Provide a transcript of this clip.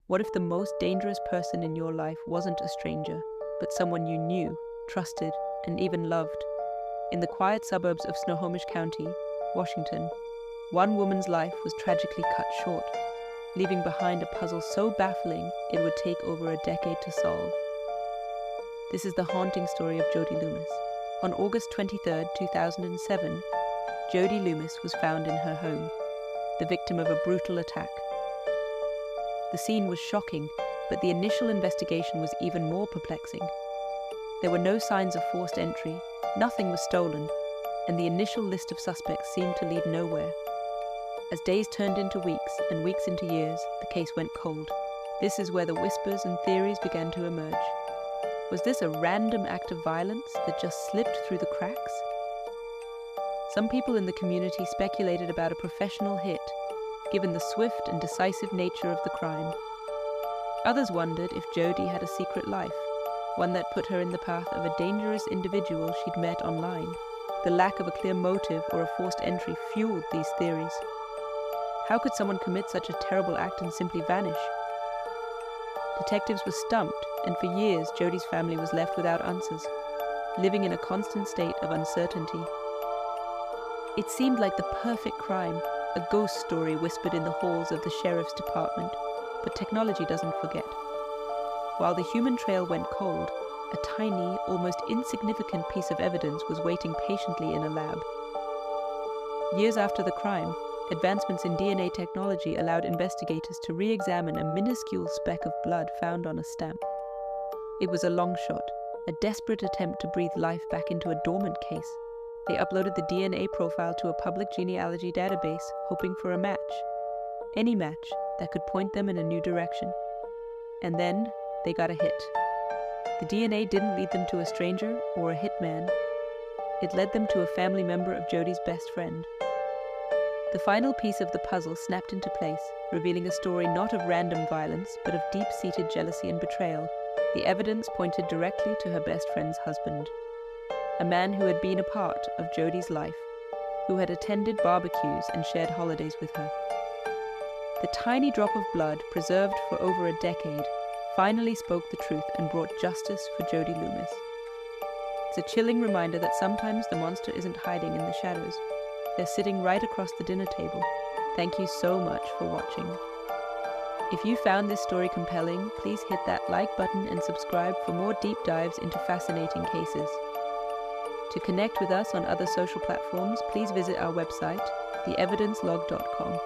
What if the most dangerous person in your life wasn't a stranger, but someone you knew, trusted, and even loved? In the quiet suburbs of Snohomish County, Washington, one woman's life was tragically cut short, leaving behind a puzzle so baffling it would take over a decade to solve. This is the haunting story of Jodi Loomis. On August 23, 2007, Jodi Loomis was found in her home, the victim of a brutal attack. The scene was shocking, but the initial investigation was even more perplexing. There were no signs of forced entry, nothing was stolen, and the initial list of suspects seemed to lead nowhere. As days turned into weeks and weeks into years, the case went cold. This is where the whispers and theories began to emerge. Was this a random act of violence that just slipped through the cracks? Some people in the community speculated about a professional hit, given the swift and decisive nature of the crime. Others wondered if Jodi had a secret life, one that put her in the path of a dangerous individual she'd met online. The lack of a clear motive or a forced entry fueled these theories. How could someone commit such a terrible act and simply vanish? Detectives were stumped, and for years Jodi's family was left without answers, living in a constant state of uncertainty. It seemed like the perfect crime, a ghost story whispered in the halls of the sheriff's department, but technology doesn't forget. While the human trail went cold, a tiny, almost insignificant piece of evidence was waiting patiently in a lab. Years after the crime, advancements in DNA technology allowed investigators to re-examine a minuscule speck of blood found on a stamp. It was a long shot, a desperate attempt to breathe life back into a dormant case. They uploaded the DNA profile to a public genealogy database, hoping for a match. Any match that could point them in a new direction. And then, they got a hit. The DNA didn't lead them to a stranger or a hitman. It led them to a family member of Jodi's best friend. The final piece of the puzzle snapped into place, revealing a story not of random violence, but of deep-seated jealousy and betrayal. The evidence pointed directly to her best friend's husband. A man who had been a part of Jodi's life, who had attended barbecues and shared holidays with her. The tiny drop of blood, preserved for over a decade, finally spoke the truth and brought justice for Jodi Loomis. It's a chilling reminder that sometimes the monster isn't hiding in the shadows. They're sitting right across the dinner table. Thank you so much for watching. If you found this story compelling, please hit that like button and subscribe for more deep dives into fascinating cases. To connect with us on other social platforms, please visit our website, theevidencelog.com.